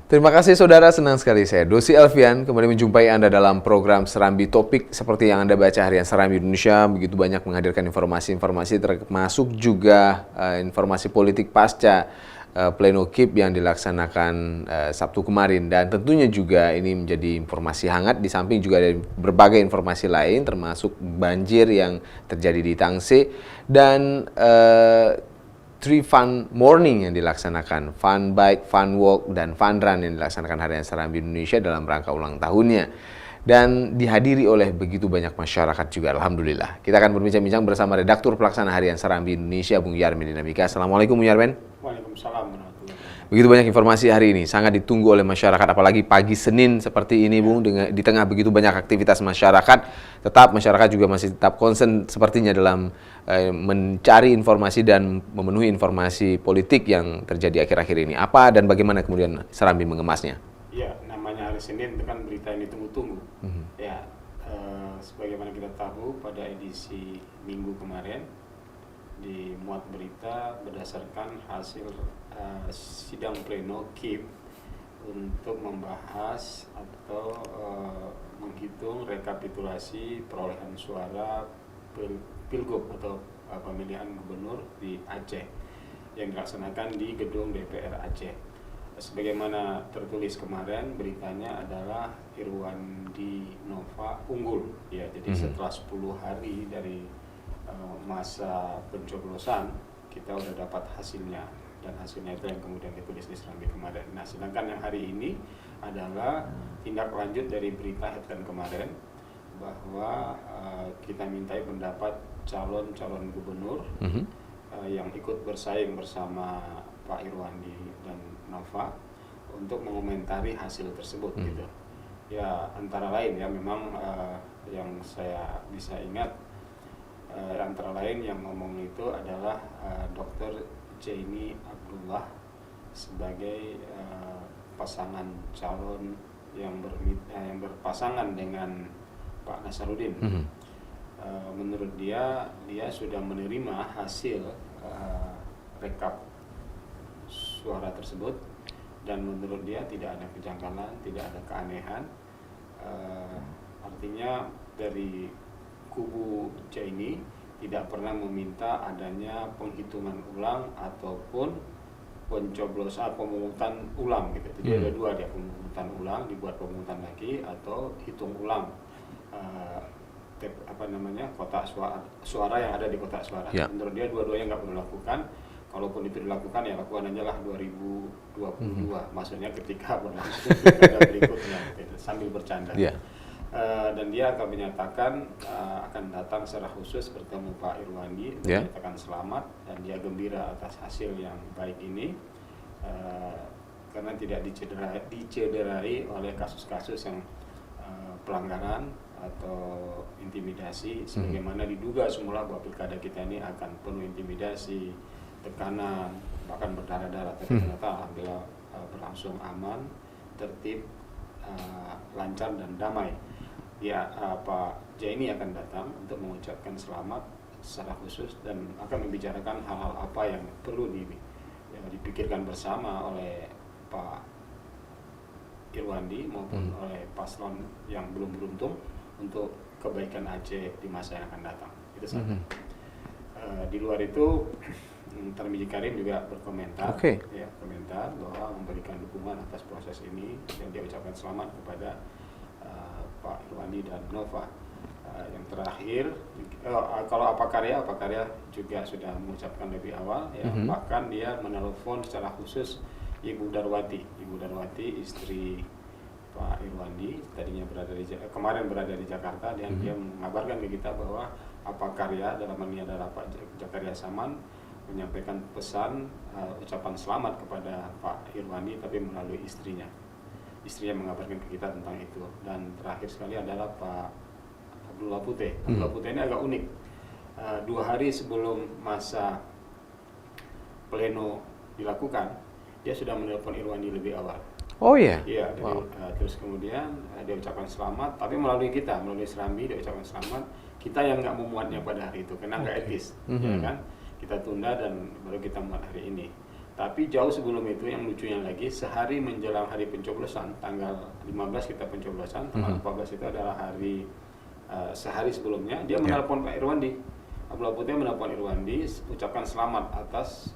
Terima kasih saudara, senang sekali saya Dosi Alfian kembali menjumpai Anda dalam program Serambi Topik. Seperti yang Anda baca harian Serambi Indonesia, begitu banyak menghadirkan informasi-informasi termasuk juga informasi politik pasca pleno KIP yang dilaksanakan Sabtu kemarin. Dan tentunya juga ini menjadi informasi hangat di samping juga ada berbagai informasi lain termasuk banjir yang terjadi di Tangsel dan Three Fun Morning yang dilaksanakan, Fun Bike, Fun Walk, dan Fun Run yang dilaksanakan Harian Serambi Indonesia dalam rangka ulang tahunnya. Dan dihadiri oleh begitu banyak masyarakat juga, Alhamdulillah. Kita akan berbincang-bincang bersama Redaktur Pelaksana Harian Serambi Indonesia, Bung Yarmin Dinamika. Assalamualaikum, Bung Yarmin. Waalaikumsalam. Begitu banyak informasi hari ini, sangat ditunggu oleh masyarakat, apalagi pagi Senin seperti ini, Bung, di tengah begitu banyak aktivitas masyarakat, tetap masyarakat juga masih tetap concern sepertinya dalam mencari informasi dan memenuhi informasi politik yang terjadi akhir-akhir ini. Apa dan bagaimana kemudian Serambi mengemasnya? Ya, namanya hari Senin itu kan berita yang ditunggu-tunggu. Ya, sebagaimana kita tahu pada edisi minggu kemarin dimuat berita berdasarkan hasil sidang pleno KIP untuk membahas atau menghitung rekapitulasi perolehan suara Pilgub atau pemilihan gubernur di Aceh yang dilaksanakan di gedung DPR Aceh. Sebagaimana tertulis kemarin, beritanya adalah Irwandi Nova unggul. Ya, jadi setelah 10 hari dari masa pencoblosan, kita udah dapat hasilnya. Dan hasilnya itu yang kemudian ditulis di Serambi kemarin. Nah, sedangkan yang hari ini adalah tindak lanjut dari berita headline kemarin, bahwa kita mintai pendapat calon-calon gubernur yang ikut bersaing bersama Pak Irwandi dan Nova untuk mengomentari hasil tersebut gitu. Ya, antara lain ya memang yang saya bisa ingat antara lain yang ngomong itu adalah Dr. Jaini Abdullah sebagai pasangan calon yang berpasangan dengan Pak Nasaruddin. Menurut dia sudah menerima hasil rekap suara tersebut dan menurut dia tidak ada kejanggalan, tidak ada keanehan. Artinya dari kubu Jaini tidak pernah meminta adanya penghitungan ulang ataupun pemungutan ulang gitu. Jadi ada dua dia, pemungutan ulang, dibuat pemungutan lagi atau hitung ulang kotak suara yang ada di kotak suara. Ya. Menurut dia dua-duanya nggak perlu lakukan. Kalaupun itu dilakukan ya lakukan aja lah 2022. Maksudnya ketika berlangsung pada berikutnya gitu, sambil bercanda. Yeah. Dan dia akan menyatakan akan datang secara khusus bertemu Pak Irwandi dan menyatakan selamat dan dia gembira atas hasil yang baik ini karena tidak dicederai oleh kasus-kasus yang pelanggaran atau intimidasi sebagaimana diduga semula bahwa pilkada kita ini akan penuh intimidasi, tekanan, bahkan berdarah-darah. Tapi ternyata alhamdulillah berlangsung aman, tertib, lancar dan damai. Ya, Pak Jaini akan datang untuk mengucapkan selamat secara khusus dan akan membicarakan hal-hal apa yang perlu dipikirkan bersama oleh Pak Irwandi maupun oleh paslon yang belum beruntung untuk kebaikan Aceh di masa yang akan datang. Itu saja. Di luar itu, Tarmizi Karim juga berkomentar, komentar bahwa memberikan dukungan atas proses ini dan dia ucapkan selamat kepada Pak Irwandi dan Nova. Yang terakhir, kalau Apa Karya juga sudah mengucapkan lebih awal, ya, bahkan dia menelpon secara khusus Ibu Darwati istri Pak Irwandi, tadinya kemarin berada di Jakarta dan dia mengabarkan ke kita bahwa Apa Karya dalam ini adalah Pak Jakaria Saman menyampaikan pesan ucapan selamat kepada Pak Irwandi tapi melalui istrinya. Istrinya mengabarkan ke kita tentang itu. Dan terakhir sekali adalah Pak Abdullah Putih. Abdullah Putih ini agak unik. 2 hari sebelum masa pleno dilakukan, dia sudah menelpon Irwandi lebih awal. Oh iya? Iya, terus kemudian dia ucapkan selamat, tapi melalui kita, melalui Serambi dia ucapkan selamat. Kita yang nggak memuatnya pada hari itu, karena nggak etis, ya kan? Kita tunda dan baru kita muat hari ini. Tapi jauh sebelum itu, yang lucunya lagi, sehari menjelang hari pencoblosan, tanggal 15 kita pencoblosan, tanggal 14 itu adalah hari sehari sebelumnya, dia menelpon Pak Irwandi. Abdullah Putih menelpon Irwandi, ucapkan selamat atas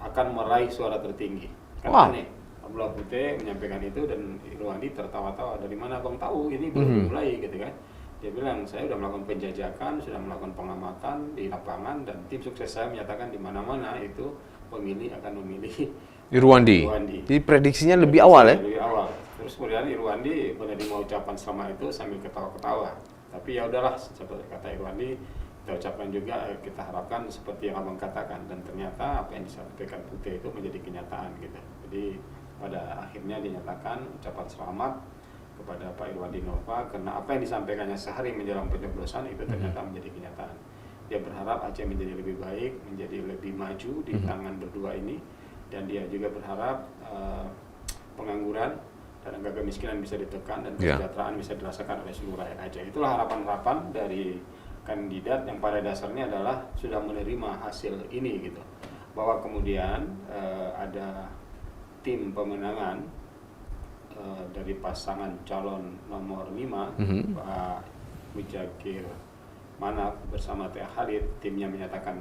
akan meraih suara tertinggi. Kan aneh, Abdullah Putih menyampaikan itu dan Irwandi tertawa-tawa, dari mana abang tahu, ini belum dimulai gitu kan. Dia bilang, saya sudah melakukan penjajakan, sudah melakukan pengamatan di lapangan, dan tim sukses saya menyatakan di mana-mana itu pemilih akan memilih Irwandi. Jadi prediksinya lebih awal ya? Lebih awal. Terus kemudian Irwandi menerima ucapan selamat itu sambil ketawa-ketawa. Tapi ya udahlah, seperti kata Irwandi, kita ucapkan juga, kita harapkan seperti yang abang katakan, dan ternyata apa yang disampaikan Putih itu menjadi kenyataan gitu. Jadi pada akhirnya dinyatakan ucapan selamat kepada Pak Irwandi Nova, karena apa yang disampaikannya sehari menjelang pencoblosan itu ternyata menjadi kenyataan. Dia berharap Aceh menjadi lebih baik, menjadi lebih maju di tangan berdua ini, dan dia juga berharap pengangguran dan angka kemiskinan bisa ditekan dan kesejahteraan bisa dirasakan oleh seluruh rakyat Aceh. Itulah harapan-harapan dari kandidat yang pada dasarnya adalah sudah menerima hasil ini gitu. Bahwa kemudian ada tim pemenangan dari pasangan calon nomor 5, Pak Mujakir Manaf bersama Teh Khalid, timnya menyatakan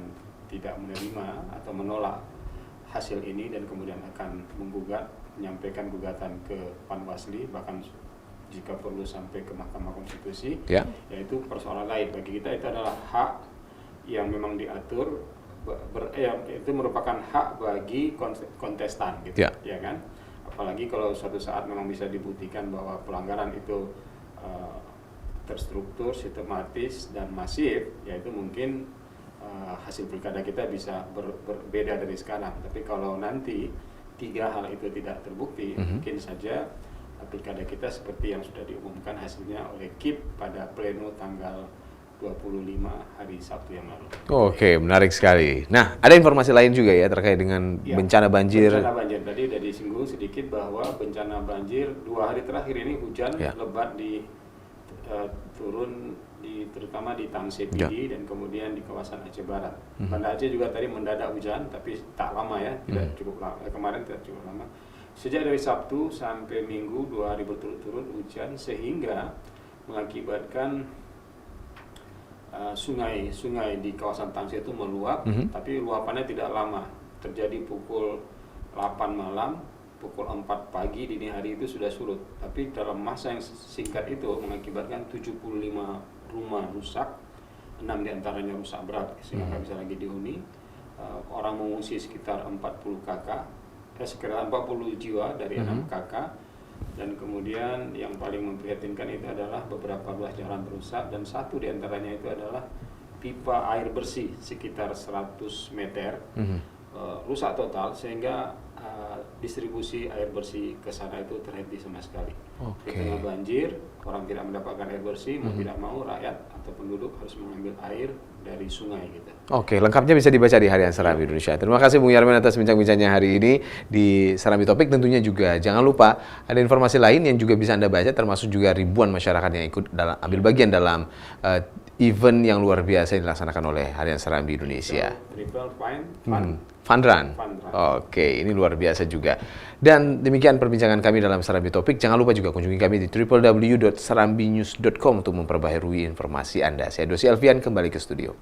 tidak menerima atau menolak hasil ini dan kemudian akan menyampaikan gugatan ke Panwasli, bahkan jika perlu sampai ke Mahkamah Konstitusi, yaitu persoalan lain. Bagi kita itu adalah hak yang memang diatur, itu merupakan hak bagi kontestan gitu, ya kan? Apalagi kalau suatu saat memang bisa dibuktikan bahwa pelanggaran itu terstruktur, sistematis, dan masif, yaitu mungkin hasil pilkada kita bisa berbeda dari sekarang. Tapi kalau nanti 3 hal itu tidak terbukti, mungkin saja pilkada kita seperti yang sudah diumumkan hasilnya oleh KIP pada pleno tanggal 25 hari Sabtu yang lalu. Oke, menarik sekali. Nah, ada informasi lain juga ya terkait dengan bencana banjir. Bencana banjir tadi sudah disinggung sedikit bahwa bencana banjir 2 hari terakhir ini hujan lebat turun terutama di Tangsel PD dan kemudian di kawasan Aceh Barat. Banda Aceh juga tadi mendadak hujan, tapi tak lama ya, tidak cukup lama. Kemarin tidak cukup lama. Sejak dari Sabtu sampai Minggu 2 hari berturut-turut hujan, sehingga mengakibatkan sungai di kawasan Tangsel itu meluap, tapi luapannya tidak lama. Terjadi pukul 8 malam, pukul 4 pagi dini hari itu sudah surut. Tapi dalam masa yang singkat itu mengakibatkan 75 rumah rusak, 6 diantaranya rusak berat sehingga nggak bisa lagi dihuni. Orang mengungsi sekitar 40 jiwa dari 6 kakak. Dan kemudian yang paling memprihatinkan itu adalah beberapa ruas jalan rusak, dan 1 diantaranya itu adalah pipa air bersih sekitar 100 meter rusak total, sehingga distribusi air bersih ke sana itu terhenti sama sekali. Di tengah banjir, orang tidak mendapatkan air bersih, mau tidak mau rakyat atau penduduk harus mengambil air dari sungai gitu. Oke, lengkapnya bisa dibaca di Harian Serambi Indonesia. Terima kasih Bung Yarmin atas bincang-bincangnya hari ini di Serambi Topik. Tentunya juga jangan lupa ada informasi lain yang juga bisa Anda baca, termasuk juga ribuan masyarakat yang ikut ambil bagian dalam event yang luar biasa yang dilaksanakan oleh Harian Serambi Indonesia. Fun Run. Oke, ini luar biasa juga. Dan demikian perbincangan kami dalam Serambi Topik. Jangan lupa juga kunjungi kami di www.serambinews.com untuk memperbaharui informasi Anda. Saya Dosi Alfian, kembali ke studio.